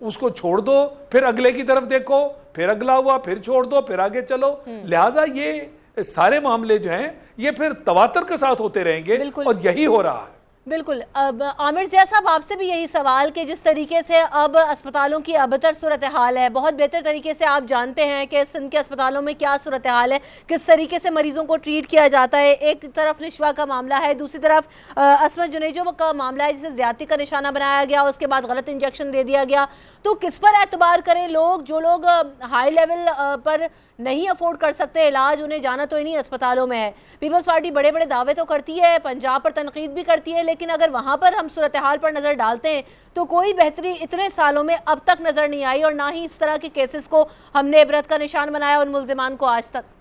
اس کو چھوڑ دو، پھر اگلے کی طرف دیکھو، پھر اگلا ہوا، پھر چھوڑ دو، پھر آگے چلو. لہٰذا یہ سارے معاملے جو ہیں یہ پھر تواتر کے ساتھ ہوتے رہیں گے، اور یہی ہو رہا ہے. بالکل. اب عامر ضیاء صاحب آپ سے بھی یہی سوال کہ جس طریقے سے اب اسپتالوں کی ابتر صورتحال ہے، بہت بہتر طریقے سے آپ جانتے ہیں کہ سندھ کے اسپتالوں میں کیا صورتحال ہے، کس طریقے سے مریضوں کو ٹریٹ کیا جاتا ہے. ایک طرف نشوا کا معاملہ ہے، دوسری طرف عصمت جنیجو کا معاملہ ہے جسے زیادتی کا نشانہ بنایا گیا، اس کے بعد غلط انجیکشن دے دیا گیا. تو کس پر اعتبار کریں لوگ؟ جو لوگ ہائی لیول پر نہیں افورڈ کر سکتے علاج، انہیں جانا تو انہی اسپتالوں میں ہے. پیپلز پارٹی بڑے بڑے دعوے تو کرتی ہے، پنجاب پر تنقید بھی کرتی ہے، لیکن اگر وہاں پر ہم صورتحال پر نظر ڈالتے ہیں تو کوئی بہتری اتنے سالوں میں اب تک نظر نہیں آئی، اور نہ ہی اس طرح کے کیسز کو ہم نے عبرت کا نشان بنایا ان ملزمان کو آج تک.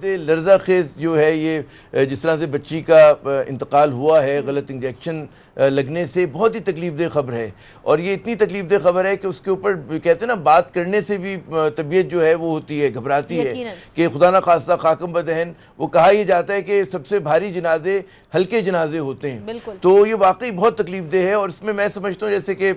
لرزہ خیز جو ہے یہ جس طرح سے بچی کا انتقال ہوا ہے غلط انجیکشن لگنے سے، بہت ہی تکلیف دہ خبر ہے. اور یہ اتنی تکلیف دہ خبر ہے کہ اس کے اوپر کہتے ہیں نا بات کرنے سے بھی طبیعت جو ہے وہ ہوتی ہے، گھبراتی ہے کہ خدا نہ خواستہ خاکم بدہن. وہ کہا یہ جاتا ہے کہ سب سے بھاری جنازے ہلکے جنازے ہوتے ہیں. تو یہ واقعی بہت تکلیف دہ ہے. اور اس میں سمجھتا ہوں جیسے کہ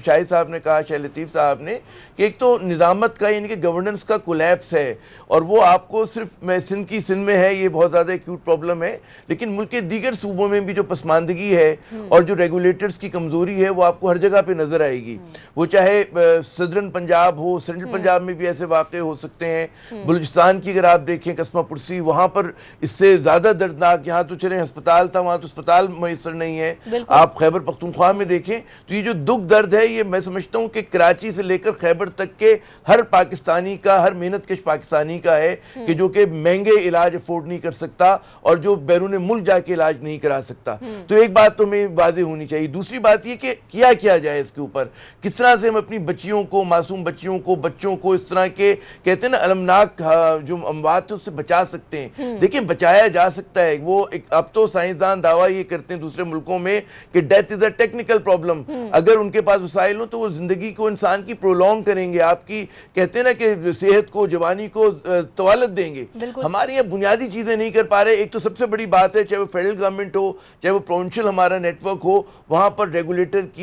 شاہد صاحب نے کہا، شاہ لطیف صاحب نے، کہ ایک تو نظامت کا یعنی کہ گورننس کا کولیپس ہے، اور وہ آپ کو صرف سندھ میں ہے، یہ بہت زیادہ ایکیوٹ پرابلم ہے، لیکن ملک کے دیگر صوبوں میں بھی جو پسماندگی ہے اور جو ریگولیٹرز کی کمزوری ہے وہ آپ کو ہر جگہ پہ نظر آئے گی. وہ چاہے صدرن پنجاب ہو، سینٹرل پنجاب میں بھی ایسے واقعے ہو سکتے ہیں. بلوچستان کی اگر آپ دیکھیں قصبہ پرسی، وہاں پر اس سے زیادہ دردناک، یہاں تو چلیں ہسپتال تھا، وہاں تو اسپتال میسر نہیں ہے. آپ خیبر پختونخوا میں دیکھیں تو یہ جو دکھ درد ہے، یہ میں سمجھتا ہوں کہ کراچی سے لے کر خیبر تک کے ہر پاکستانی کا، ہر محنت کش پاکستانی کا ہے کہ جو کہ مہنگے علاج افورڈ نہیں کر سکتا اور جو بیرون ملک جا کے علاج نہیں کرا سکتا. تو ایک بات تو ہمیں واضح ہونی چاہیے. دوسری بات یہ کہ کیا جائے اس کے اوپر، کس طرح سے ہم اپنی بچیوں کو، معصوم بچیوں کو اس طرح کے کہتے ہیں نا المناک جو اموات ہے اس سے بچا سکتے ہیں. دیکھیں بچایا جا سکتا ہے. وہ اب تو سائنسدان دعویٰ یہ کرتے ہیں دوسرے ملکوں میں کہ death is a technical problem. اگر ان کے پاس وسائل ہوں تو وہ زندگی کو انسان کی پرولونگ کریں گے، آپ کی کہتے ہیں نا کہ صحت کو، جوانی کو طوالت دیں گے. ہمارے یہ بنیادی چیزیں نہیں کر پا رہے. ایک تو سب سے بڑی بات ہے، چاہے وہ فیڈرل گورنمنٹ ہو، چاہے وہ پروونشل ہمارا نیٹ ورک ہو، وہاں پر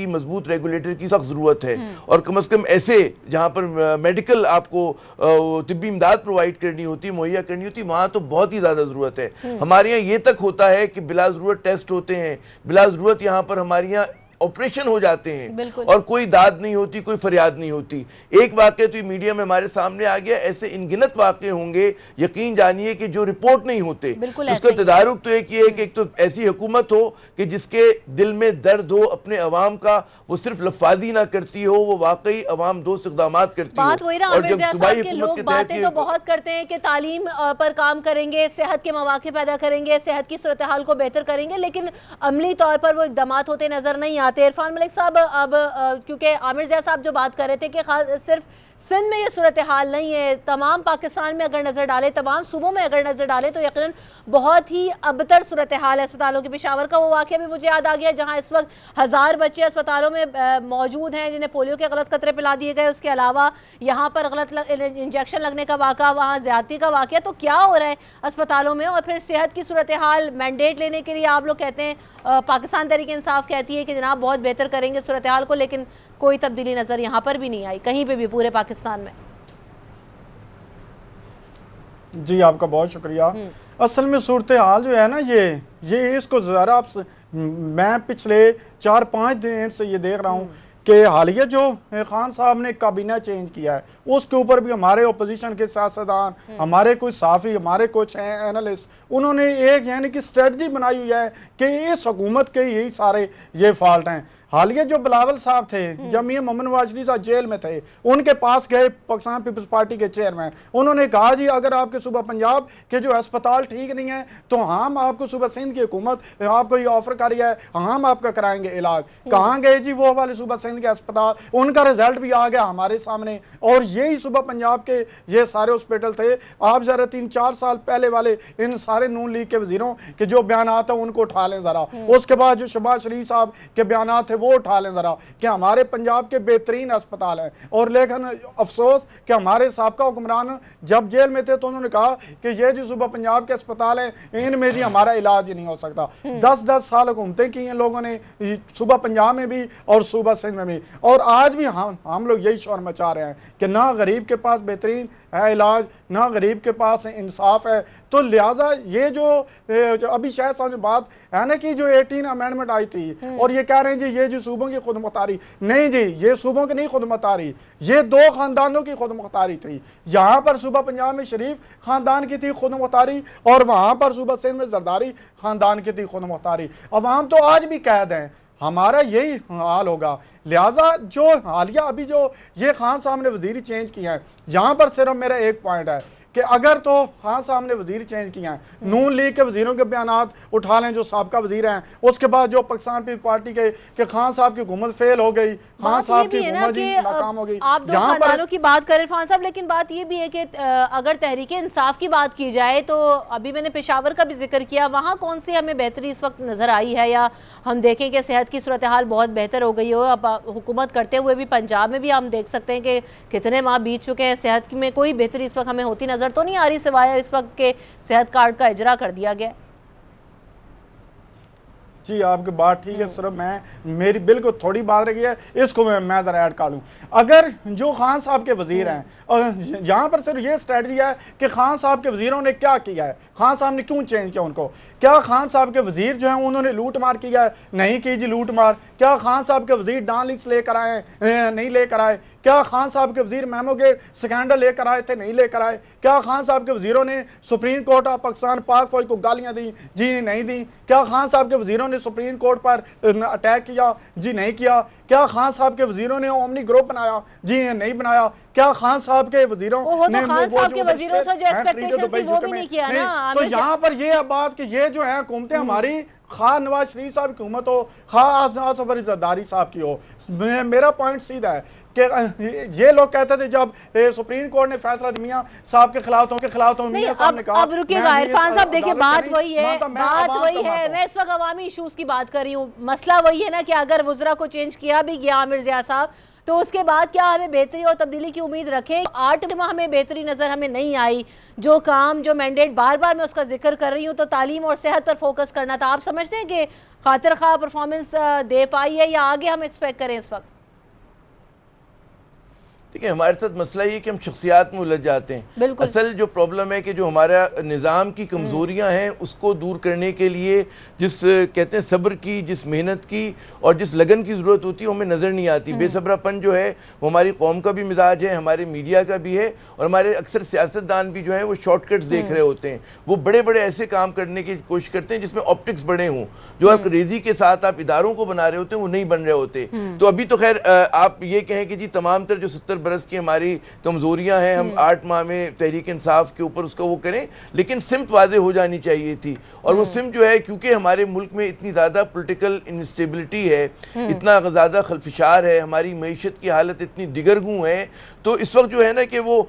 مضبوط ریگولیٹر کی سخت ضرورت ہے. اور کم از کم ایسے جہاں پر میڈیکل آپ کو طبی امداد پرووائڈ کرنی ہوتی، مہیا کرنی ہوتی، وہاں تو بہت ہی زیادہ ضرورت ہے. ہمارے یہاں یہ تک ہوتا ہے کہ بلا ضرورت ٹیسٹ ہوتے ہیں، بلا ضرورت یہاں پر ہمارے یہاں آپریشن ہو جاتے ہیں، اور کوئی داد نہیں ہوتی، کوئی فریاد نہیں ہوتی. ایک واقعہ تو میڈیا میں ہمارے سامنے آ گیا، ایسے انگنت واقعے ہوں گے یقین جانیے کہ جو رپورٹ نہیں ہوتے. اس کا تدارک تو ایک یہ ہے کہ ایک تو ایسی حکومت ہو کہ جس کے دل میں درد ہو اپنے عوام کا، وہ صرف لفاظی نہ کرتی ہو، وہ واقعی عوام دوست اقدامات کرتی ہو. اور جب صوبائی حکومت کے تحت باتیں تو بہت کرتے ہیں کہ تعلیم پر کام کریں گے، صحت کے مواقع پیدا کریں گے، صحت کی صورتحال کو بہتر کریں گے، لیکن عملی طور پر وہ اقدامات ہوتے نظر نہیں آتے. عرفان ملک صاحب، اب کیونکہ عامر ضیاء صاحب جو بات کر رہے تھے کہ صرف سندھ میں یہ صورتحال نہیں ہے، تمام پاکستان میں اگر نظر ڈالیں، تمام صوبوں میں اگر نظر ڈالیں تو یقیناً بہت ہی ابتر صورتحال ہے اسپتالوں کی. پشاور کا وہ واقعہ بھی مجھے یاد آ گیا جہاں اس وقت 1000 بچے اسپتالوں میں موجود ہیں جنہیں پولیو کے غلط قطرے پلا دیے گئے. اس کے علاوہ یہاں پر غلط انجیکشن لگنے کا واقعہ، وہاں زیادتی کا واقعہ. تو کیا ہو رہا ہے اسپتالوں میں؟ اور پھر صحت کی صورتحال مینڈیٹ لینے کے لیے آپ لوگ کہتے ہیں، پاکستان تحریک انصاف کہتی ہے کہ جناب بہت بہتر کریں گے صورتحال کو، لیکن کوئی تبدیلی نظر یہاں پر بھی نہیں آئی کہیں پہ بھی پورے پاکستان میں. جی آپ کا بہت شکریہ. اصل میں صورتحال جو ہے نا، یہ اس کو ذرا میں پچھلے 4-5 دن سے یہ دیکھ رہا ہوں کہ حالیہ جو خان صاحب نے کابینہ چینج کیا ہے اس کے اوپر بھی ہمارے اپوزیشن کے سیاستدان، ہمارے کچھ صحافی، ہمارے کچھ اینالسٹ، انہوں نے ایک یعنی کہ اسٹریٹجی بنائی ہوئی ہے کہ اس حکومت کے یہی سارے یہ فالٹ ہیں. حالیہ جو بلاول صاحب تھے، جب میاں محمد نواز شریف صاحب جیل میں تھے، ان کے پاس گئے پاکستان پیپلز پارٹی کے چیئرمین. انہوں نے کہا جی اگر آپ کے صوبہ پنجاب کے جو اسپتال ٹھیک نہیں ہیں تو ہم آپ کو صوبہ سندھ کی حکومت آپ کو یہ آفر کری ہے، ہم آپ کا کرائیں گے علاج. کہاں گئے جی وہ والے صوبہ سندھ کے اسپتال؟ ان کا رزلٹ بھی آ گیا ہمارے سامنے. اور یہی صوبہ پنجاب کے یہ سارے ہاسپٹل تھے. آپ ذرا 3-4 سال پہلے والے ان سارے نون لیگ کے وزیروں کے جو بیانات ہیں ان کو اٹھا لیں ذرا. اس کے بعد جو شہباز شریف صاحب کے بیانات تھے وہ اٹھا لیں ذرا کہ ہمارے پنجاب کے بہترین اسپتال ہیں. اور لیکن افسوس کہ ہمارے سابقہ حکمران جب جیل میں تھے تو انہوں نے کہا کہ یہ جو صوبہ پنجاب کے اسپتال ہیں ان میں جی ہمارا علاج ہی نہیں ہو سکتا. 10 سال حکومتیں کی ہیں لوگوں نے صوبہ پنجاب میں بھی اور صوبہ سندھ میں بھی, اور آج بھی ہم لوگ یہی شور مچا رہے ہیں کہ نہ غریب کے پاس بہترین ہے علاج, نہ غریب کے پاس انصاف ہے. تو لہٰذا یہ جو ابھی شاید صاحب نے بات ہے نا کہ جو 18 امینڈمنٹ آئی تھی اور یہ کہہ رہے ہیں جی یہ جو صوبوں کی خود مختاری, نہیں جی یہ صوبوں کی نہیں خود مختاری, یہ 2 خاندانوں کی خود مختاری تھی. یہاں پر صوبہ پنجاب میں شریف خاندان کی تھی خود مختاری اور وہاں پر صوبہ سندھ میں زرداری خاندان کی تھی خود مختاری. عوام تو آج بھی قید ہیں, ہمارا یہی حال ہوگا. لہٰذا جو حالیہ ابھی جو یہ خان صاحب نے وزیری چینج کیا ہے, یہاں پر صرف میرا ایک پوائنٹ ہے کہ اگر تو خان صاحب نے وزیر چینج کیا ہے, نون لیگ کے وزیروں کے بیانات اٹھا لیں جو سابقہ وزیر ہیں, اس کے بعد جو پاکستان پیپلز پارٹی کے کہ خان صاحب کی حکومت فیل ہو گئی, خان صاحب کی حکومت ہی ناکام ہو گئی. آپ 2 خاندانوں کی بات کریں عرفان صاحب, لیکن بات یہ بھی ہے کہ اگر تحریک انصاف کی بات کی جائے تو ابھی میں نے پشاور کا بھی ذکر کیا, وہاں کون سی ہمیں بہتری اس وقت نظر آئی ہے, یا ہم دیکھیں کہ صحت کی صورتحال بہت بہتر ہو گئی ہو. اب حکومت کرتے ہوئے بھی پنجاب میں بھی ہم دیکھ سکتے ہیں کہ کتنے ماہ بیت چکے ہیں, صحت میں کوئی بہتری اس وقت ہمیں ہوتی نظر تو نہیں آ رہی سوائے اس وقت کے صحت کارڈ کا اجرا کر دیا گیا. جی آپ کی بات ٹھیک ہے, صرف میری بالکل تھوڑی بات رہ گئی ہے, اس کو میں ذرا ایڈ کر لوں. اگر جو خان صاحب کے وزیر ہیں, اور یہاں پر صرف یہ اسٹریٹجی ہے کہ خان صاحب کے وزیروں نے کیا کیا ہے, خان صاحب نے کیوں چینج کیا ان کو, کیا خان صاحب کے وزیر جو ہیں انہوں نے لوٹ مار کیا ہے, نہیں کی جی لوٹ مار. کیا خان صاحب کے وزیر ڈان لیکس لے کر آئے, نہیں لے کر آئے. کیا خان صاحب کے وزیر میمو کے سکینڈل لے کر آئے تھے, نہیں لے کر آئے. کیا خان صاحب کے وزیروں نے سپریم کورٹ آف پاکستان پاک فوج کو گالیاں دی, جی نہیں دی. کیا خان صاحب کے وزیروں نے سپریم کورٹ پر اٹیک کیا, جی نہیں کیا. کیا خان صاحب کے وزیروں نے اومنی گروپ بنایا, جی نہیں بنایا. کیا خان صاحب کے وزیروں نے تو یہاں پر یہ بات کہ یہ جو ہے حکومتیں ہماری خواہ نواز شریف صاحب کی حکومت ہو, خواہ آصف علی زرداری صاحب کی ہو, میرا پوائنٹ سیدھا ہے کہ یہ لوگ کہتے تھے جب سپریم کورٹ نے فیصلہ میاں صاحب کے خلاف میاں صاحب نے کہا. اب رکیے گا عرفان صاحب, دیکھیں بات وہی ہے, میں اس وقت عوامی ایشوز کی بات کر رہی ہوں. مسئلہ وہی ہے نا کہ اگر وزراء کو چینج کیا بھی گیا عامر ضیاء صاحب, تو اس کے بعد کیا ہمیں بہتری اور تبدیلی کی امید رکھیں. 8 ماہ ہمیں بہتری نظر ہمیں نہیں آئی. جو کام جو مینڈیٹ بار بار میں اس کا ذکر کر رہی ہوں تو تعلیم اور صحت پر فوکس کرنا تھا, آپ سمجھتے ہیں کہ خاطر خواہ پرفارمنس دے پائی ہے یا آگے ہم ایکسپیکٹ کریں اس وقت؟ دیکھیں ہمارے ساتھ مسئلہ یہ کہ ہم شخصیات میں الجھ جاتے ہیں. اصل جو پرابلم ہے کہ جو ہمارا نظام کی کمزوریاں ہیں اس کو دور کرنے کے لیے جس کہتے ہیں صبر کی, جس محنت کی اور جس لگن کی ضرورت ہوتی ہے ہمیں نظر نہیں آتی. بے صبرا پن جو ہے وہ ہماری قوم کا بھی مزاج ہے, ہمارے میڈیا کا بھی ہے, اور ہمارے اکثر سیاستدان بھی جو ہیں وہ شارٹ کٹس دیکھ رہے ہوتے ہیں. وہ بڑے بڑے ایسے کام کرنے کی کوشش کرتے ہیں جس میں آپٹکس بڑے ہوں, جو آپ ریزی کے ساتھ آپ اداروں کو بنا رہے ہوتے ہیں وہ نہیں بن رہے ہوتے. تو ابھی تو خیر آپ یہ کہیں کہ جی تمام تر جو 70 برس کی ہماری کمزوریاں ہیں, ہم 8 ماہ میں تحریک انصاف کے اوپر اس کو وہ کریں, لیکن سمت واضح ہو جانی چاہیے تھی. اور وہ سمت جو ہے کیونکہ ہمارے ملک میں اتنی زیادہ پولیٹیکل انسٹیبلٹی ہے, اتنا زیادہ خلفشار ہے, ہماری معیشت کی حالت اتنی دگرگوں ہے, تو اس وقت جو ہے نا کہ وہ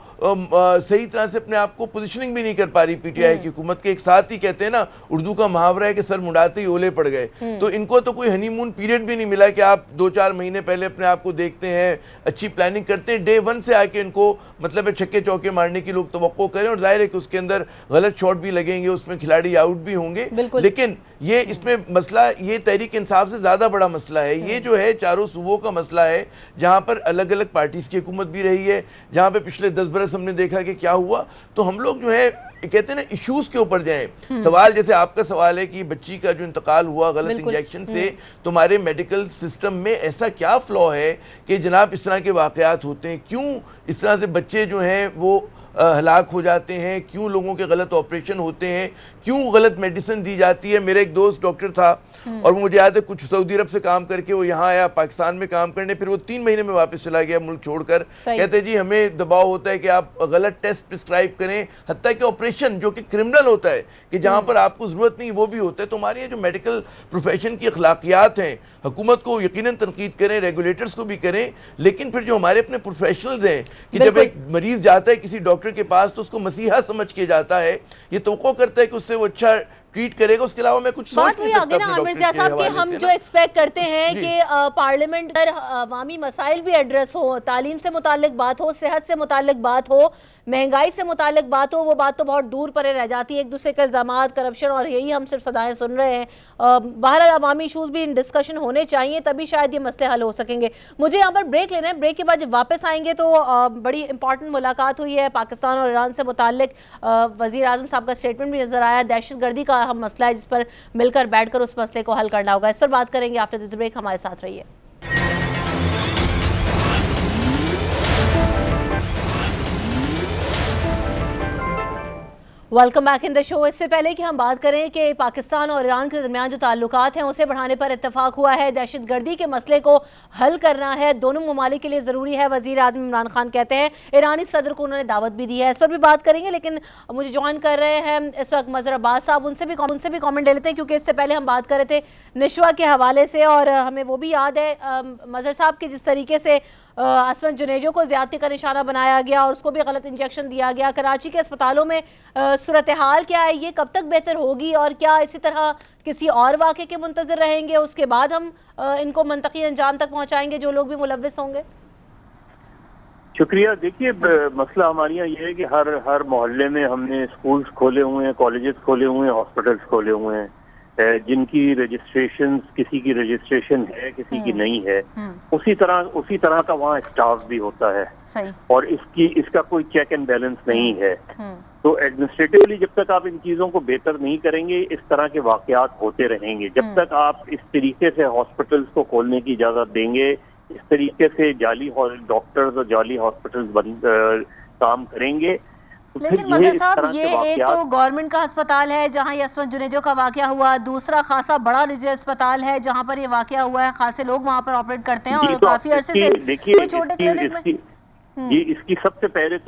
صحیح طرح سے اپنے آپ کو پوزیشننگ بھی نہیں کر پا رہی پی ٹی آئی کی حکومت کے. ایک ساتھ ہی کہتے ہیں نا, اردو کا محاورہ ہے کہ سر مڈاتے ہی اولے پڑ گئے. تو ان کو تو کوئی ہنی مون پیریڈ بھی نہیں ملا کہ آپ 2-4 مہینے پہلے اپنے آپ کو دیکھتے ہیں, اچھی پلاننگ کرتے ہیں, ڈے 1 سے آ کے ان کو مطلب ہے چھکے چوکے مارنے کی لوگ توقع کریں. اور ظاہر ہے کہ اس کے اندر غلط شاٹ بھی لگیں گے, اس میں کھلاڑی آؤٹ بھی ہوں گے, لیکن یہ اس میں مسئلہ یہ تحریک انصاف سے زیادہ بڑا مسئلہ ہے. یہ جو ہے چاروں صوبوں کا مسئلہ ہے جہاں پر الگ الگ پارٹیز کی حکومت بھی رہی ہے, جہاں پہ پچھلے 10 برس ہم نے دیکھا کہ کیا ہوا. تو ہم لوگ جو ہے کہتے ہیں نا ایشوز کے اوپر جائیں. سوال جیسے آپ کا سوال ہے کہ بچی کا جو انتقال ہوا غلط انجیکشن سے, تمہارے میڈیکل سسٹم میں ایسا کیا فلو ہے کہ جناب اس طرح کے واقعات ہوتے ہیں؟ کیوں اس طرح سے بچے جو ہیں وہ ہلاک ہو جاتے ہیں؟ کیوں لوگوں کے غلط آپریشن ہوتے ہیں؟ کیوں غلط میڈیسن دی جاتی ہے؟ میرا ایک دوست ڈاکٹر تھا اور مجھے یاد ہے کچھ سعودی عرب سے کام کر کے وہ یہاں آیا پاکستان میں کام کرنے, پھر وہ 3 مہینے میں واپس چلا گیا ملک چھوڑ کر. کہتے جی ہمیں دباؤ ہوتا ہے کہ آپ غلط ٹیسٹ پرسکرائب کریں, حتیٰ کہ آپریشن جو کہ کرمنل ہوتا ہے کہ جہاں پر آپ کو ضرورت نہیں وہ بھی ہوتا ہے. تو ہماری جو میڈیکل پروفیشن کی اخلاقیات ہیں, حکومت کو یقیناً تنقید کریں, ریگولیٹرز کو بھی کریں, لیکن پھر جو ہمارے اپنے پروفیشنلز ہیں کہ جب ایک مریض جاتا ہے کسی ڈاکٹر کے پاس تو اس کو مسیحا سمجھ کے جاتا ہے, یہ توقع کرتا ہے کہ اس سے وہ اچھا ٹویٹ کرے گا، اس کے علاوہ میں کچھ سوچ بات نہیں وہی سکتا آگے نا اپنے عامر ڈاکٹر ضیاء کے صاحب کہ حوالے ہم سے جو نا۔ ایکسپیکٹ کرتے ہیں جی۔ کہ پارلیمنٹ پر عوامی مسائل بھی ایڈریس ہو، تعلیم سے متعلق بات ہو، صحت سے متعلق بات ہو، مہنگائی سے متعلق بات ہو، وہ بات تو بہت دور پرے رہ جاتی ہے، ایک دوسرے کے الزامات، کرپشن، اور یہی ہم صرف صدائیں سن رہے ہیں۔ بہرحال عوامی ایشوز بھی ڈسکشن ہونے چاہیے، تبھی شاید یہ مسئلے حل ہو سکیں گے۔ مجھے یہاں پر بریک لینا ہے، بریک کے بعد جب واپس آئیں گے تو بڑی امپورٹنٹ ملاقات ہوئی ہے پاکستان اور ایران سے متعلق، وزیر اعظم صاحب کا اسٹیٹمنٹ بھی نظر آیا، دہشت گردی کا اہم مسئلہ ہے جس پر مل کر بیٹھ کر اس مسئلے کو حل کرنا ہوگا، اس پر بات کریں گے آفٹر دس بریک، ہمارے ساتھ رہیے۔ ویلکم بیک ان دا شو۔ اس سے پہلے کہ ہم بات کریں کہ پاکستان اور ایران کے درمیان جو تعلقات ہیں اسے بڑھانے پر اتفاق ہوا ہے، دہشت گردی کے مسئلے کو حل کرنا ہے، دونوں ممالک کے لیے ضروری ہے، وزیر اعظم عمران خان کہتے ہیں، ایرانی صدر کو انہوں نے دعوت بھی دی ہے، اس پر بھی بات کریں گے۔ لیکن مجھے جوائن کر رہے ہیں اس وقت مظہر عباس صاحب، ان سے بھی کامنٹ لے لیتے ہیں کیونکہ اس سے پہلے ہم بات کر رہے تھے نشوہ کے حوالے سے، اور ہمیں وہ بھی یاد ہے مظہر صاحب کہ جس طریقے سے عصمت جنیجو کو زیادتی کا نشانہ بنایا گیا اور اس کو بھی غلط انجیکشن دیا گیا۔ کراچی کے اسپتالوں میں صورتحال کیا ہے، یہ کب تک بہتر ہوگی، اور کیا اسی طرح کسی اور واقعے کے منتظر رہیں گے، اس کے بعد ہم ان کو منطقی انجام تک پہنچائیں گے جو لوگ بھی ملوث ہوں گے؟ شکریہ۔ دیکھیے مسئلہ ہمارے یہاں یہ ہے کہ ہر محلے میں ہم نے اسکولز کھولے ہوئے ہیں، کالجز کھولے ہوئے ہیں، ہاسپٹلس کھولے ہوئے ہیں، جن کی رجسٹریشن، کسی کی رجسٹریشن ہے، کسی کی نہیں ہے، اسی طرح کا وہاں اسٹاف بھی ہوتا ہے، اور اس کا کوئی چیک اینڈ بیلنس نہیں ہے۔ تو ایڈمنسٹریٹولی جب تک آپ ان چیزوں کو بہتر نہیں کریں گے، اس طرح کے واقعات ہوتے رہیں گے۔ جب تک آپ اس طریقے سے ہاسپٹلس کو کھولنے کی اجازت دیں گے، اس طریقے سے جعلی ڈاکٹرز اور جعلی ہاسپٹلز کام کریں گے۔ لیکن مظہر صاحب یہ ایک تو گورنمنٹ کا ہسپتال ہے جہاں یہ عصمت جنیجو کا واقعہ ہوا، دوسرا خاصا بڑا نجی اسپتال ہے جہاں پر یہ واقعہ ہوا ہے، خاصے لوگ وہاں پر آپریٹ کرتے ہیں اور کافی عرصے سے کوئی چھوٹے کلینک میں۔ جی، اس کی سب سے پہلے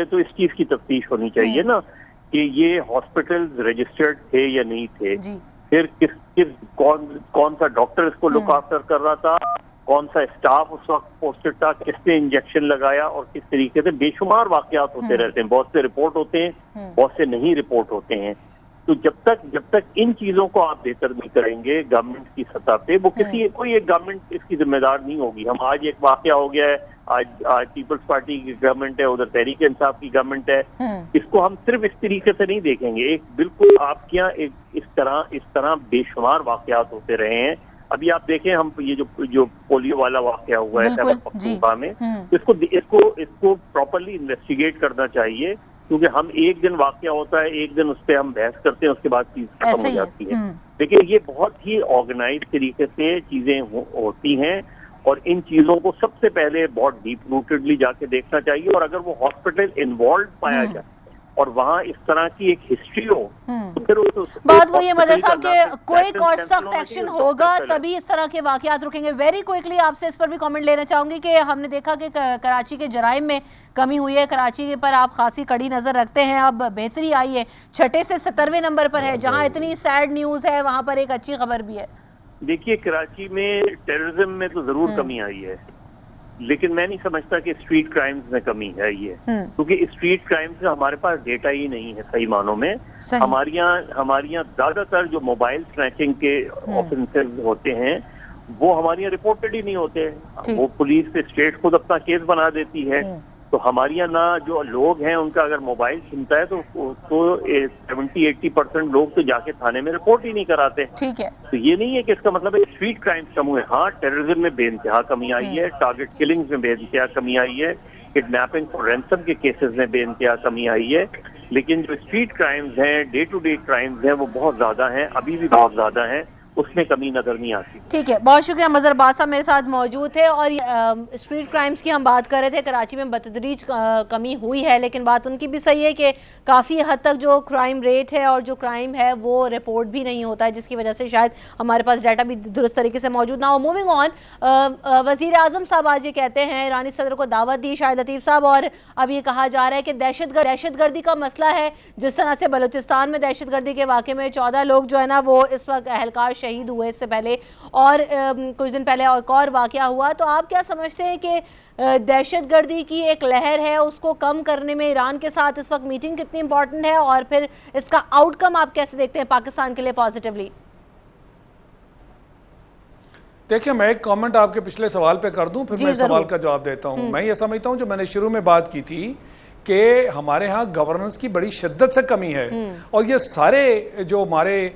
تو اس چیز کی تفتیش ہونی چاہیے نا کہ یہ ہاسپٹلز رجسٹرڈ تھے یا نہیں تھے، پھر کون سا ڈاکٹر اس کو لک آفٹر کر رہا تھا، کون سا اسٹاف اس وقت پوسٹڈ تھا، کس نے انجیکشن لگایا، اور کس طریقے سے بے شمار واقعات ہوتے رہتے ہیں، بہت سے رپورٹ ہوتے ہیں، بہت سے نہیں رپورٹ ہوتے ہیں۔ تو جب تک ان چیزوں کو آپ بہتر نہیں کریں گے گورنمنٹ کی سطح پہ، وہ کوئی ایک گورنمنٹ اس کی ذمہ دار نہیں ہوگی۔ ہم آج ایک واقعہ ہو گیا ہے، آج پیپلز پارٹی کی گورنمنٹ ہے، ادھر تحریک انصاف کی گورنمنٹ ہے، اس کو ہم صرف اس طریقے سے نہیں دیکھیں گے۔ ایک بالکل آپ کے یہاں اس طرح بے شمار واقعات ہوتے رہے ہیں۔ ابھی آپ دیکھیں، ہم یہ جو پولیو والا واقعہ ہوا ہے خیبر پختونخوا میں، اس کو پراپرلی انویسٹیگیٹ کرنا چاہیے، کیونکہ ہم ایک دن واقعہ ہوتا ہے، ایک دن اس پہ ہم بحث کرتے ہیں، اس کے بعد چیز ختم ہو جاتی ہے۔ لیکن یہ بہت ہی آرگنائز طریقے سے چیزیں ہوتی ہیں، اور ان چیزوں کو سب سے پہلے بہت ڈیپ روٹڈلی جا کے دیکھنا چاہیے، اور اگر وہ ہاسپٹل انوالوڈ پایا جائے اور وہاں اس طرح کی ایک ہسٹری ہو تو پھر بات وہی ہے مظہر صاحب کہ کوئی اور سخت ایکشن ہوگا تبھی اس طرح کے واقعات رکیں گے۔ ویری کوئکلی آپ سے اس پر بھی کامنٹ لینا چاہوں گی کہ ہم نے دیکھا کہ کراچی کے جرائم میں کمی ہوئی ہے، کراچی پر آپ خاصی کڑی نظر رکھتے ہیں، اب بہتری آئی ہے، 6 سے 17ویں نمبر پر ہے، جہاں اتنی سیڈ نیوز ہے وہاں پر ایک اچھی خبر بھی ہے۔ دیکھیے کراچی میں ٹیررزم میں تو ضرور کمی آئی ہے، لیکن میں نہیں سمجھتا کہ اسٹریٹ کرائمز میں کمی ہے یہ، کیونکہ اسٹریٹ کرائمز سے ہمارے پاس ڈیٹا ہی نہیں ہے صحیح معنوں میں۔ ہمارے یہاں زیادہ تر جو موبائل سنیچنگ کے آفنسز ہوتے ہیں وہ ہمارے یہاں رپورٹڈ ہی نہیں ہوتے، وہ پولیس سے اسٹیٹ خود اپنا کیس بنا دیتی ہے۔ تو ہمارے یہاں نہ جو لوگ ہیں ان کا اگر موبائل چھنتا ہے تو 70-80% لوگ تو جا کے تھانے میں رپورٹ ہی نہیں کراتے۔ تو یہ نہیں ہے کہ اس کا مطلب ہے اسٹریٹ کرائمز کم ہوئے۔ ہاں ٹیررزم میں بے انتہا کمی آئی ہے، ٹارگٹ کلنگز میں بے انتہا کمی آئی ہے، کڈنیپنگ اور رینسم کے کیسز میں بے انتہا کمی آئی ہے، لیکن جو اسٹریٹ کرائمز ہیں، ڈے ٹو ڈے کرائمز ہیں، وہ بہت زیادہ ہیں، ابھی بھی بہت زیادہ ہیں، اس میں کمی نظر نہیں آتی۔ ٹھیک ہے، بہت شکریہ۔ مظہر عباس صاحب میرے ساتھ موجود تھے، اور اسٹریٹ کرائمز کی ہم بات کر رہے تھے، کراچی میں بتدریج کمی ہوئی ہے، لیکن بات ان کی بھی صحیح ہے کہ کافی حد تک جو کرائم ریٹ ہے اور جو کرائم ہے وہ رپورٹ بھی نہیں ہوتا ہے، جس کی وجہ سے شاید ہمارے پاس ڈیٹا بھی درست طریقے سے موجود نہ ہو۔ موونگ آن، وزیر اعظم صاحب آج یہ کہتے ہیں، ایرانی صدر کو دعوت دی شاہد لطیف صاحب، اور اب یہ کہا جا رہا ہے کہ دہشت گردی کا مسئلہ ہے، جس طرح سے بلوچستان میں دہشت گردی کے واقعے میں 14 لوگ جو ہے نا وہ اس وقت اہلکار شہید ہوئے اس سے پہلے، اور کچھ دن پہلے ایک اور واقعہ ہوا، تو آپ کیا سمجھتے ہیں کہ دہشت گردی کی ایک لہر ہے، اس کو کم کرنے میں ایران کے ساتھ اس وقت میٹنگ کتنی امپورٹنٹ ہے، اور پھر اس کا آؤٹ کم آپ کیسے دیکھتے ہیں پاکستان کے لیے پازیٹیولی؟ دیکھیں میں ایک کامنٹ آپ کے پچھلے سوال پہ کر دوں، پھر میں سوال کا جواب دیتا ہوں۔ میں یہ سمجھتا ہوں جو میں نے شروع میں بات کی تھی کہ ہمارے ہاں گورننس کی بڑی شدت سے کمی ہے، اور یہ سارے جو ہمارے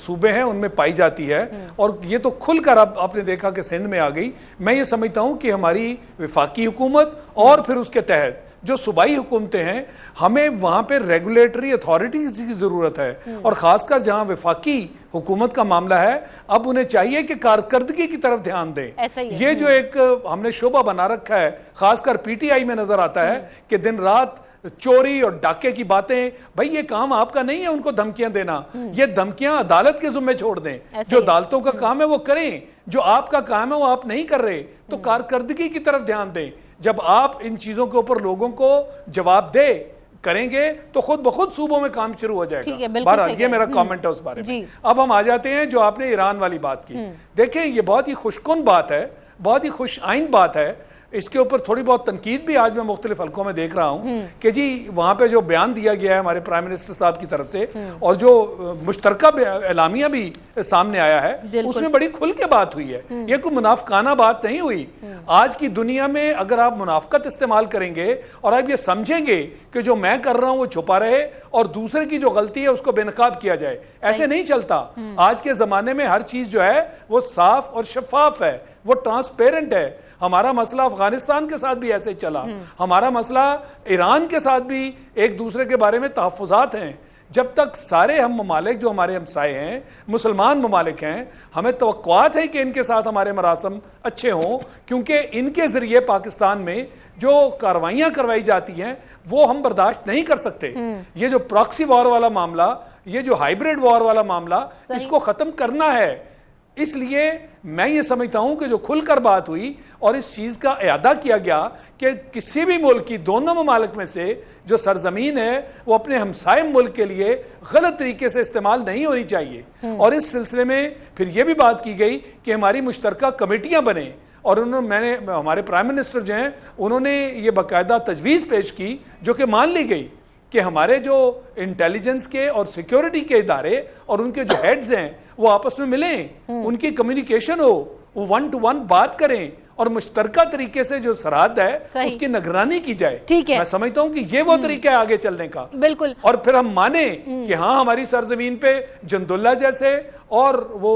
صوبے ہیں ان میں پائی جاتی ہے، اور یہ تو کھل کر اب آپ نے دیکھا کہ سندھ میں آ گئی۔ میں یہ سمجھتا ہوں کہ ہماری وفاقی حکومت اور پھر اس کے تحت جو صوبائی حکومتیں ہیں، ہمیں وہاں پہ ریگولیٹری اتھارٹیز کی ضرورت ہے، اور خاص کر جہاں وفاقی حکومت کا معاملہ ہے اب انہیں چاہیے کہ کارکردگی کی طرف دھیان دیں۔ یہ جو ایک ہم نے شعبہ بنا رکھا ہے، خاص کر پی ٹی آئی میں نظر آتا ہے کہ دن رات چوری اور ڈاکے کی باتیں، بھائی یہ کام آپ کا نہیں ہے ان کو دھمکیاں دینا، یہ دھمکیاں عدالت کے ذمہ چھوڑ دیں، جو عدالتوں کا کام ہے وہ کریں، جو آپ کا کام ہے وہ آپ نہیں کر رہے، تو کارکردگی کی طرف دھیان دیں۔ جب آپ ان چیزوں کے اوپر لوگوں کو جواب دے کریں گے تو خود بخود صوبوں میں کام شروع ہو جائے گا۔ بہرحال یہ میرا کامنٹ ہے اس بارے میں۔ اب ہم آ جاتے ہیں جو آپ نے ایران والی بات کی۔ دیکھیں یہ بہت ہی خوش کن بات ہے، بہت ہی خوش آئند بات ہے، اس کے اوپر تھوڑی بہت تنقید بھی آج میں مختلف حلقوں میں دیکھ رہا ہوں کہ جی وہاں پہ جو بیان دیا گیا ہے ہمارے پرائم منسٹر صاحب کی طرف سے، اور جو مشترکہ اعلامیہ بھی سامنے آیا ہے، اس میں بڑی کھل کے بات ہوئی ہے، یہ کوئی منافقانہ بات نہیں ہوئی۔ آج کی دنیا میں اگر آپ منافقت استعمال کریں گے اور آپ یہ سمجھیں گے کہ جو میں کر رہا ہوں وہ چھپا رہے اور دوسرے کی جو غلطی ہے اس کو بے نقاب کیا جائے، ایسے نہیں چلتا۔ آج کے زمانے میں ہر چیز جو ہے وہ صاف اور شفاف ہے، وہ ٹرانسپیرنٹ ہے۔ ہمارا مسئلہ افغانستان کے ساتھ بھی ایسے چلا، ہمارا مسئلہ ایران کے ساتھ بھی ایک دوسرے کے بارے میں تحفظات ہیں۔ جب تک سارے ہم ممالک جو ہمارے ہمسائے ہیں، مسلمان ممالک ہیں، ہمیں توقعات ہے کہ ان کے ساتھ ہمارے مراسم اچھے ہوں، کیونکہ ان کے ذریعے پاکستان میں جو کاروائیاں کروائی جاتی ہیں وہ ہم برداشت نہیں کر سکتے۔ یہ جو پراکسی وار والا معاملہ، یہ جو ہائیبریڈ وار والا معاملہ، اس کو ختم کرنا ہے۔ اس لیے میں یہ سمجھتا ہوں کہ جو کھل کر بات ہوئی اور اس چیز کا اعادہ کیا گیا کہ کسی بھی ملک کی دونوں ممالک میں سے جو سرزمین ہے وہ اپنے ہمسائے ملک کے لیے غلط طریقے سے استعمال نہیں ہونی چاہیے، اور اس سلسلے میں پھر یہ بھی بات کی گئی کہ ہماری مشترکہ کمیٹیاں بنیں، اور ہمارے پرائم منسٹر جو ہیں انہوں نے یہ باقاعدہ تجویز پیش کی جو کہ مان لی گئی کہ ہمارے جو انٹیلیجنس کے اور سیکیورٹی کے ادارے اور ان کے جو ہیڈز ہیں وہ آپس میں ملیں، ان کی کمیونیکیشن ہو، وہ 1 to 1 بات کریں، اور مشترکہ طریقے سے جو سرحد ہے اس کی نگرانی کی جائے۔ میں سمجھتا ہوں کہ یہ وہ طریقہ ہے آگے چلنے کا، بالکل، اور پھر ہم مانیں کہ ہاں ہماری سرزمین پہ جند اللہ جیسے اور وہ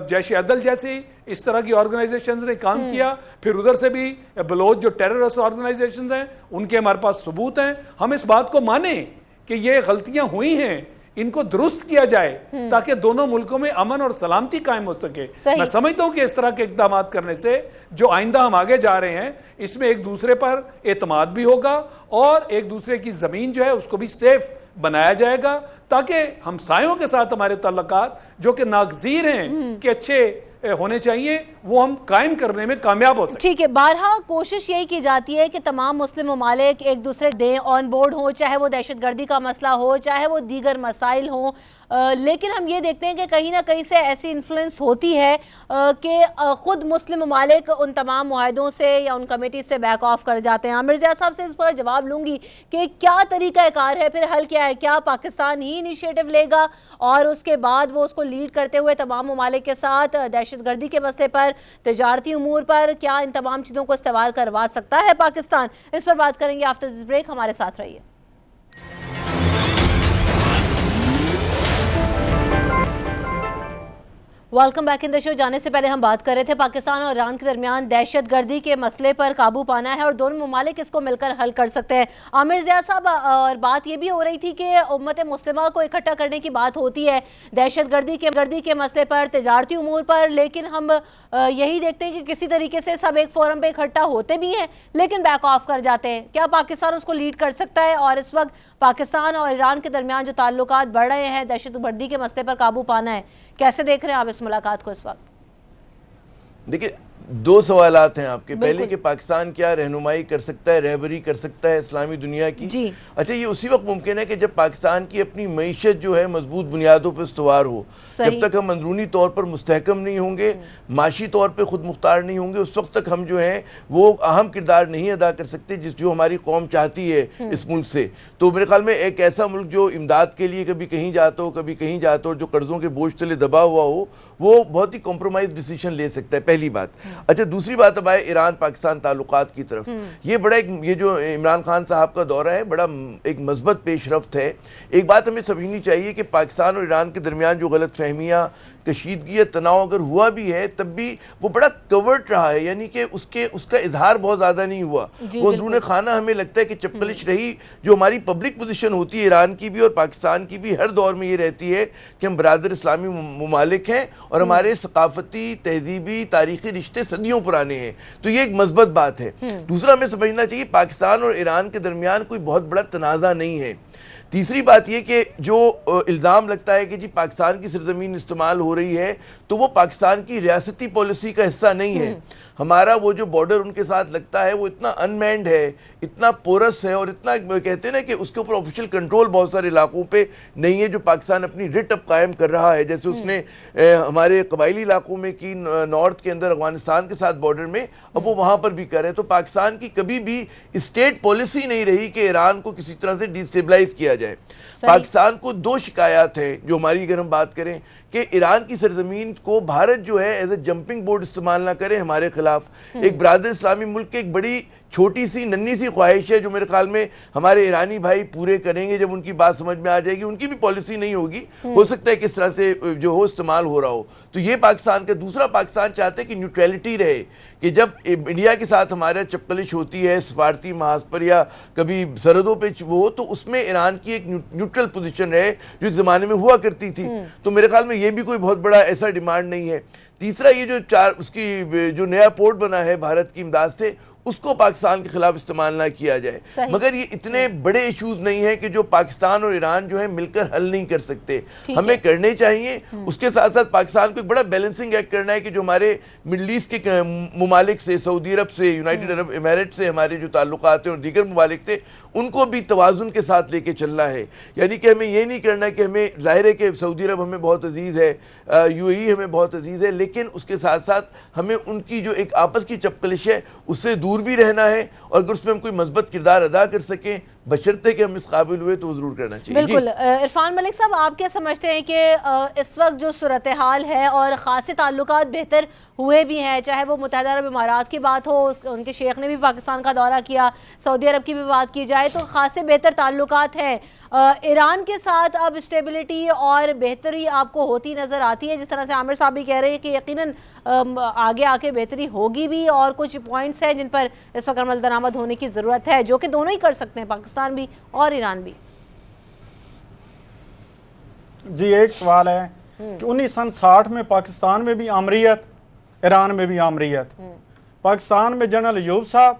جیش عدل جیسی اس طرح کی آرگنائزیشنز نے کام کیا، پھر ادھر سے بھی بلوچ جو ٹیررسٹ آرگنائزیشنز ہیں ان کے ہمارے پاس ثبوت ہیں۔ ہم اس بات کو مانیں کہ یہ غلطیاں ہوئی ہیں، ان کو درست کیا جائے تاکہ دونوں ملکوں میں امن اور سلامتی قائم ہو سکے۔ میں سمجھتا ہوں کہ اس طرح کے اقدامات کرنے سے جو آئندہ ہم آگے جا رہے ہیں اس میں ایک دوسرے پر اعتماد بھی ہوگا، اور ایک دوسرے کی زمین جو ہے اس کو بھی سیف بنایا جائے گا، تاکہ ہمسایوں کے ساتھ ہمارے تعلقات جو کہ ناگزیر ہیں کہ اچھے ہونے چاہیے وہ ہم قائم کرنے میں کامیاب ہو سکیں۔ ٹھیک ہے، بارہا کوشش یہی کی جاتی ہے کہ تمام مسلم ممالک ایک دوسرے دیں آن بورڈ ہوں، چاہے وہ دہشت گردی کا مسئلہ ہو، چاہے وہ دیگر مسائل ہوں، لیکن ہم یہ دیکھتے ہیں کہ کہیں نہ کہیں سے ایسی انفلوئنس ہوتی ہے کہ خود مسلم ممالک ان تمام معاہدوں سے یا ان کمیٹیز سے بیک آف کر جاتے ہیں۔ عامر زیاد صاحب سے اس پر جواب لوں گی کہ کیا طریقہ کار ہے، پھر حل کیا ہے؟ کیا پاکستان ہی انیشیٹو لے گا اور اس کے بعد وہ اس کو لیڈ کرتے ہوئے تمام ممالک کے ساتھ دہشت گردی کے مسئلے پر، تجارتی امور پر، کیا ان تمام چیزوں کو استوار کروا سکتا ہے پاکستان؟ اس پر بات کریں گے آفٹر دس بریک، ہمارے ساتھ رہیے۔ ویلکم بیک ان دا شو۔ جانے سے پہلے ہم بات کر رہے تھے پاکستان اور ایران کے درمیان دہشت گردی کے مسئلے پر قابو پانا ہے اور دونوں ممالک اس کو مل کر حل کر سکتے ہیں۔ عامر زیاد صاحب، اور بات یہ بھی ہو رہی تھی کہ امت مسلمہ کو اکٹھا کرنے کی بات ہوتی ہے دہشت گردی کے مسئلے پر، تجارتی امور پر، لیکن ہم یہی دیکھتے ہیں کہ کسی طریقے سے سب ایک فورم پہ اکٹھا ہوتے بھی ہیں لیکن بیک آف کر جاتے ہیں۔ کیا پاکستان اس کو لیڈ کر سکتا ہے؟ اور اس وقت پاکستان اور ایران کے درمیان جو تعلقات بڑھ رہے ہیں، دہشت گردی کے مسئلے پر قابو پانا ہے، کیسے دیکھ رہے ہیں آپ اس ملاقات کو اس وقت؟ دیکھیں دو سوالات ہیں آپ کے. پہلے کہ پاکستان کیا رہنمائی کر سکتا ہے, رہبری کر سکتا ہے اسلامی دنیا کی؟ جی. اچھا, یہ اسی وقت ممکن ہے کہ جب پاکستان کی اپنی معیشت جو ہے مضبوط بنیادوں پر استوار ہو. جب تک ہم اندرونی طور پر مستحکم نہیں ہوں گے, معاشی طور پہ خود مختار نہیں ہوں گے, اس وقت تک ہم جو ہیں وہ اہم کردار نہیں ادا کر سکتے جو ہماری قوم چاہتی ہے اس ملک سے. تو میرے خیال میں ایک ایسا ملک جو امداد کے لیے کبھی کہیں جاتا ہو کبھی کہیں جاتا ہو, جو قرضوں کے بوجھ تلے دبا ہوا ہو, وہ بہت ہی کمپرومائز ڈیسیشن لے سکتا ہے, پہلی بات. اچھا, دوسری بات اب آئے ایران پاکستان تعلقات کی طرف. یہ بڑا یہ جو عمران خان صاحب کا دورہ ہے بڑا ایک مثبت پیش رفت ہے. ایک بات ہمیں سمجھنی چاہیے کہ پاکستان اور ایران کے درمیان جو غلط فہمیاں, کشیدگی یا تناؤ اگر ہوا بھی ہے تب بھی وہ بڑا کورٹ رہا ہے, یعنی کہ اس کا اظہار بہت زیادہ نہیں ہوا. وہ اندرون خانہ ہمیں لگتا ہے کہ چپکلش رہی. جو ہماری پبلک پوزیشن ہوتی ہے ایران کی بھی اور پاکستان کی بھی ہر دور میں یہ رہتی ہے کہ ہم برادر اسلامی ممالک ہیں اور ہمارے ثقافتی, تہذیبی, تاریخی رشتے صدیوں پرانے ہیں. تو یہ ایک مثبت بات ہے. دوسرا ہمیں سمجھنا چاہیے پاکستان اور ایران کے درمیان کوئی بہت بڑا تنازع نہیں ہے. تیسری بات یہ کہ جو الزام لگتا ہے کہ جی پاکستان کی سرزمین استعمال ہو رہی ہے, تو وہ پاکستان کی ریاستی پالیسی کا حصہ نہیں ہے. ہمارا وہ جو بارڈر ان کے ساتھ لگتا ہے وہ اتنا انمینڈ ہے, اتنا پورس ہے اور اتنا کہتے ہیں نا کہ اس کے اوپر آفیشیل کنٹرول بہت سارے علاقوں پہ نہیں ہے جو پاکستان اپنی رٹ اب قائم کر رہا ہے. جیسے اس نے ہمارے قبائلی علاقوں میں کی, نارتھ کے اندر افغانستان کے ساتھ بارڈر میں, اب وہ وہاں پر بھی کر رہے. تو پاکستان کی کبھی بھی اسٹیٹ پالیسی نہیں رہی کہ ایران کو کسی طرح سے ڈیسٹیبلائز کیا جائے. پاکستان کو دو شکایات ہیں جو ہماری اگر ہم بات کریں کہ ایران کی سرزمین کو بھارت جو ہے ایز اے جمپنگ بورڈ استعمال نہ کرے ہمارے خلاف. ایک برادر اسلامی ملک کے ایک بڑی چھوٹی سی ننھی سی خواہش ہے جو میرے خیال میں ہمارے ایرانی بھائی پورے کریں گے جب ان کی بات سمجھ میں آ جائے گی. ان کی بھی پالیسی نہیں ہوگی, ہو سکتا ہے کہ اس طرح سے جو ہو استعمال ہو رہا ہو. تو یہ پاکستان کا. دوسرا, پاکستان چاہتے ہیں کہ نیوٹریلٹی رہے, کہ جب انڈیا کے ساتھ ہمارا چپکلش ہوتی ہے سفارتی محاذ پر یا کبھی سرحدوں پہ وہ, تو اس میں ایران کی ایک نیوٹرل پوزیشن رہے جو ایک زمانے میں ہوا کرتی تھی. تو میرے خیال میں یہ بھی کوئی بہت بڑا ایسا ڈیمانڈ نہیں ہے. تیسرا, یہ جو اس کی جو نیا پورٹ بنا ہے بھارت کی امداد سے, اس کو پاکستان کے خلاف استعمال نہ کیا جائے. مگر یہ اتنے بڑے ایشوز نہیں ہیں کہ جو پاکستان اور ایران جو ہے مل کر حل نہیں کر سکتے. ہمیں کرنے چاہیے. اس کے ساتھ ساتھ پاکستان کو ایک بڑا بیلنسنگ ایکٹ کرنا ہے کہ جو ہمارے مڈل ایسٹ کے ممالک سے, سعودی عرب سے, یونائٹڈ عرب امارات سے ہمارے جو تعلقات ہیں اور دیگر ممالک سے, ان کو بھی توازن کے ساتھ لے کے چلنا ہے. یعنی کہ ہمیں یہ نہیں کرنا کہ ہمیں ظاہر ہے کہ سعودی عرب ہمیں بہت عزیز ہے, یو اے ای ہمیں بہت عزیز ہے, لیکن اس کے ساتھ ساتھ ہمیں ان کی جو ایک آپس کی چپکلش ہے اس سے دور بھی رہنا ہے, اور اگر اس میں ہم کوئی مثبت کردار ادا کر سکیں بشرطے کہ ہم اس قابل ہوئے تو ضرور کرنا چاہیے. بالکل. عرفان ملک صاحب, آپ کیا سمجھتے ہیں کہ اس وقت جو صورتحال ہے اور خاصے تعلقات بہتر ہوئے بھی ہیں, چاہے وہ متحدہ عرب امارات کی بات ہو, ان کے شیخ نے بھی پاکستان کا دورہ کیا, سعودی عرب کی بھی بات کی جائے تو خاصے بہتر تعلقات ہیں. ایران کے ساتھ اب اسٹیبلٹی اور بہتری آپ کو ہوتی نظر آتی ہے, جس طرح سے عامر صاحب بھی کہہ رہے ہیں کہ یقیناً آگے آ کے بہتری ہوگی بھی, اور کچھ پوائنٹس ہیں جن پر اس وقت عمل درآمد ہونے کی ضرورت ہے, جو کہ دونوں ہی کر سکتے ہیں, پاکستان بھی اور ایران بھی. جی, ایک سوال ہے کہ 1960 میں پاکستان میں بھی آمریت, ایران میں بھی آمریت. پاکستان میں جنرل ایوب صاحب,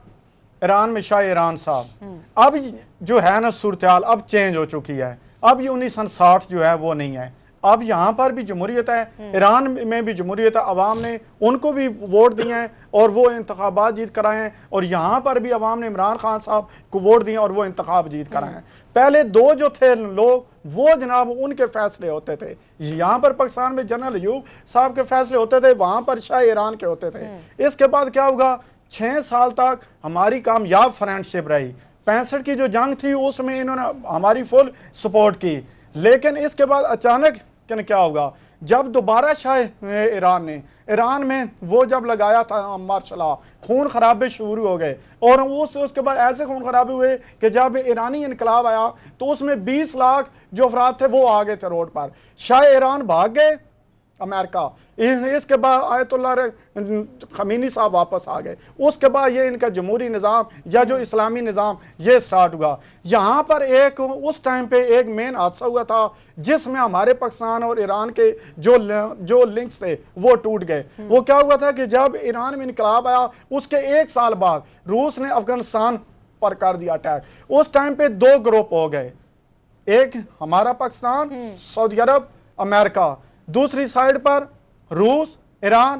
ایران میں شاہ ایران صاحب. اب جو ہے نا صورتحال اب چینج ہو چکی ہے. اب یہ 1960 جو ہے وہ نہیں ہے. اب یہاں پر بھی جمہوریت ہے, ایران میں بھی جمہوریت ہے, عوام نے ان کو بھی ووٹ دیے ہیں اور وہ انتخابات جیت کرائے ہیں, اور یہاں پر بھی عوام نے عمران خان صاحب کو ووٹ دیے اور وہ انتخاب جیت کرائے ہیں. پہلے دو جو تھے لوگ وہ جناب ان کے فیصلے ہوتے تھے. یہاں پر پاکستان میں جنرل ایوب صاحب کے فیصلے ہوتے تھے, وہاں پر شاہ ایران کے ہوتے تھے. اس کے بعد کیا ہوگا, 6 سال تک ہماری کامیاب فرینڈشپ رہی. 65 کی جو جنگ تھی اس میں انہوں نے ہماری فل سپورٹ کی, لیکن اس کے بعد اچانک کیا ہوگا, جب دوبارہ شاہ ایران میں وہ جب لگایا تھا مارشل لا, خون خرابے شروع ہو گئے, اور اس کے بعد ایسے خون خرابے ہوئے کہ جب ایرانی انقلاب آیا تو اس میں 20 لاکھ جو افراد تھے وہ آگے تھے روڈ پر. شاہ ایران بھاگ گئے امریکہ, اس کے بعد آیت اللہ خمینی صاحب واپس آ گئے. اس کے بعد یہ ان کا جمہوری نظام یا جو اسلامی نظام یہ سٹارٹ ہوا. یہاں پر ایک اس ٹائم پہ ایک مین حادثہ ہوا تھا جس میں ہمارے پاکستان اور ایران کے جو لنکس تھے وہ ٹوٹ گئے. وہ کیا ہوا تھا کہ جب ایران میں انقلاب آیا اس کے 1 سال بعد روس نے افغانستان پر کر دیا اٹیک. اس ٹائم پہ 2 گروپ ہو گئے, ایک ہمارا پاکستان, سعودی عرب, امریکہ, دوسری سائیڈ پر روس, ایران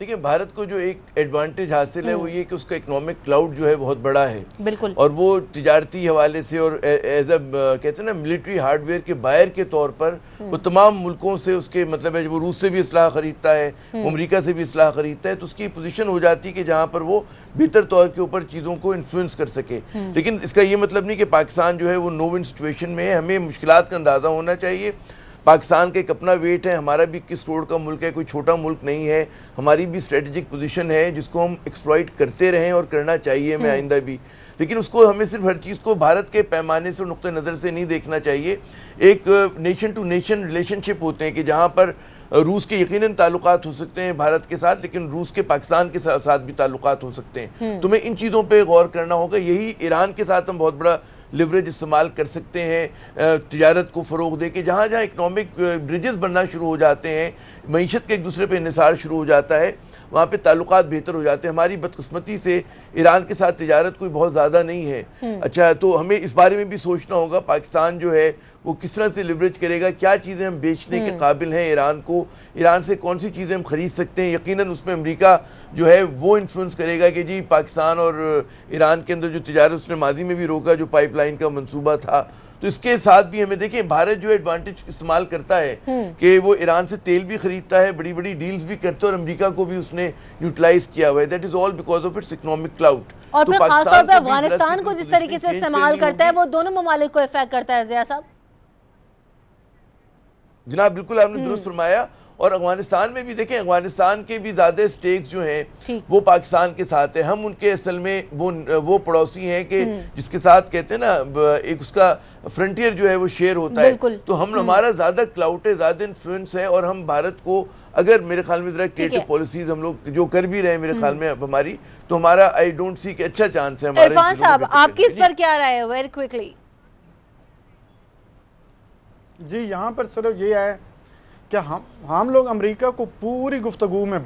دیکھیں بھارت کو جو ایک ایڈوانٹیج حاصل ہے وہ یہ کہ اس کا اکنامک کلاؤڈ جو ہے بہت بڑا ہے بالکل، اور وہ تجارتی حوالے سے اور ایز اے کہتے ہیں نا ملٹری ہارڈ ویئر کے بائر کے طور پر وہ تمام ملکوں سے اس کے مطلب ہے وہ روس سے بھی اسلحہ خریدتا ہے، امریکہ سے بھی اسلحہ خریدتا ہے، تو اس کی پوزیشن ہو جاتی ہے کہ جہاں پر وہ بہتر طور کے اوپر چیزوں کو انفلوئنس کر سکے. لیکن اس کا یہ مطلب نہیں کہ پاکستان جو ہے وہ نو ون سچویشن میں ہے. ہمیں مشکلات کا اندازہ ہونا چاہیے. پاکستان کا ایک اپنا ویٹ ہے، ہمارا بھی 21 کروڑ کا ملک ہے، کوئی چھوٹا ملک نہیں ہے. ہماری بھی اسٹریٹجک پوزیشن ہے جس کو ہم ایکسپلائٹ کرتے رہیں اور کرنا چاہیے ہمیں آئندہ بھی. لیکن اس کو ہمیں صرف ہر چیز کو بھارت کے پیمانے سے اور نقطہ نظر سے نہیں دیکھنا چاہیے. ایک نیشن ٹو نیشن ریلیشن شپ ہوتے ہیں کہ جہاں پر روس کے یقیناً تعلقات ہو سکتے ہیں بھارت کے ساتھ، لیکن روس کے پاکستان کے ساتھ بھی تعلقات ہو سکتے ہیں. تو ہمیں ان چیزوں پہ غور کرنا ہوگا. یہی ایران کے ساتھ ہم بہت بڑا لیوریج استعمال کر سکتے ہیں تجارت کو فروغ دے کے. جہاں جہاں اکنامک برجز بننا شروع ہو جاتے ہیں، معیشت کے ایک دوسرے پہ انحصار شروع ہو جاتا ہے، وہاں پہ تعلقات بہتر ہو جاتے ہیں. ہماری بدقسمتی سے ایران کے ساتھ تجارت کوئی بہت زیادہ نہیں ہے. اچھا، تو ہمیں اس بارے میں بھی سوچنا ہوگا پاکستان جو ہے وہ کس طرح سے لیوریج کرے گا، کیا چیزیں ہم بیچنے کے قابل ہیں ایران کو، ایران سے کون سی چیزیں ہم خرید سکتے ہیں. یقیناً اس میں امریکہ جو ہے وہ انفلوئنس کرے گا کہ جی پاکستان اور ایران کے اندر جو تجارت اس نے ماضی میں بھی روکا، جو پائپ لائن کا منصوبہ تھا. تو اس کے ساتھ بھی ہمیں دیکھیں بھارت جو ایڈوانٹیج استعمال کرتا ہے کہ وہ ایران سے تیل بھی خریدتا ہے، بڑی بڑی ڈیلز بھی کرتا ہے، اور امریکہ کو بھی اس نے یوٹیلائز کیا ہوا ہے. That is all because of its economic cloud. اور پھر خاص طور پہ افغانستان کو جس طریقے سے استعمال کرتا ہے وہ دونوں ممالک کو افیکٹ کرتا ہے. ضیاء صاحب جناب بالکل آپ نے درست فرمایا. اور افغانستان میں بھی دیکھیں افغانستان کے بھی زیادہ سٹیکس جو ہیں وہ پاکستان کے ساتھ ہیں. ہم ان کے اصل میں وہ پڑوسی ہیں کہ جس کے ساتھ کہتے ہیں نا ایک اس کا فرنٹیئر جو ہے وہ شیئر ہوتا ہے. تو ہمارا زیادہ کلاؤٹ ہے، زیادہ انفلوئنس ہے، اور ہم بھارت کو اگر میرے خیال میں ذرا کریٹو پالیسیز ہم لوگ جو کر بھی رہے ہیں میرے خیال میں اب ہماری، تو ہمارا آئی ڈونٹ سی کہ اچھا چانس ہے ہمارے. عرفان صاحب آپ کی اس پر کیا رائے ہے ویری کوئکلی؟ جی یہاں پر صرف یہ ہے کہ ہم لوگ امریکہ کو پوری گفتگو میں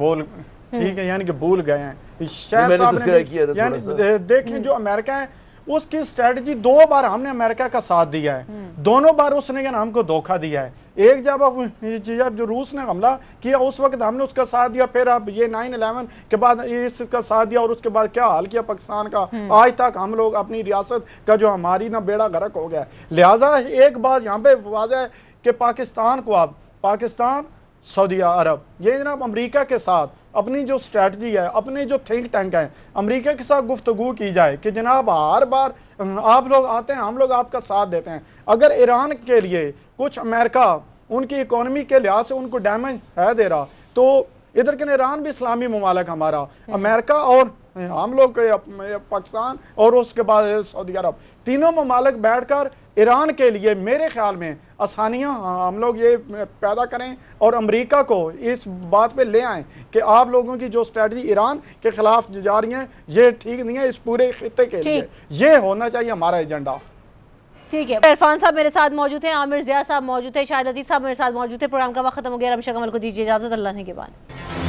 ٹھیک ہے، یعنی کہ بھول گئے ہیں. شاہ صاحب نے دیکھیں جو امریکہ ہے اس کی اسٹریٹجی 2 بار ہم نے امریکہ کا ساتھ دیا ہے، دونوں بار اس نے ہم کو دھوکہ دیا ہے. ایک جب جو روس نے حملہ کیا اس وقت ہم نے اس کا ساتھ دیا، پھر اب یہ 9/11 کے بعد اس کا ساتھ دیا، اور اس کے بعد کیا حال کیا پاکستان کا. آج تک ہم لوگ اپنی ریاست کا جو ہماری نہ بیڑا غرق ہو گیا. لہٰذا ایک بات یہاں پہ واضح ہے کہ پاکستان کو اب پاکستان، سعودی عرب، یہ جناب امریکہ کے ساتھ اپنی جو اسٹریٹجی ہے، اپنے جو تھنک ٹینک ہیں، امریکہ کے ساتھ گفتگو کی جائے کہ جناب ہر بار آپ لوگ آتے ہیں، ہم لوگ آپ کا ساتھ دیتے ہیں. اگر ایران کے لیے کچھ امریکہ ان کی اکانومی کے لحاظ سے ان کو ڈیمیج ہے دے رہا، تو ادھر کے ایران بھی اسلامی ممالک ہمارا، امریکہ اور ہم لوگ پاکستان اور اس کے بعد سعودی عرب، تینوں ممالک بیٹھ کر ایران کے لیے میرے خیال میں آسانیاں ہم لوگ یہ پیدا کریں اور امریکہ کو اس بات پہ لے آئیں کہ آپ لوگوں کی جو اسٹریٹجی ایران کے خلاف جاری ہیں یہ ٹھیک نہیں ہے اس پورے خطے کے لیے. یہ ہونا چاہیے ہمارا ایجنڈا. ٹھیک ہے. عرفان صاحب میرے ساتھ موجود ہیں، عامر ضیاء صاحب موجود ہیں، شاہد عتیق صاحب میرے ساتھ موجود ہیں. پروگرام کا وقت ختم ہو گیا. رمشا کمل کو دیجیے اجازت. اللہ نے کے بعد.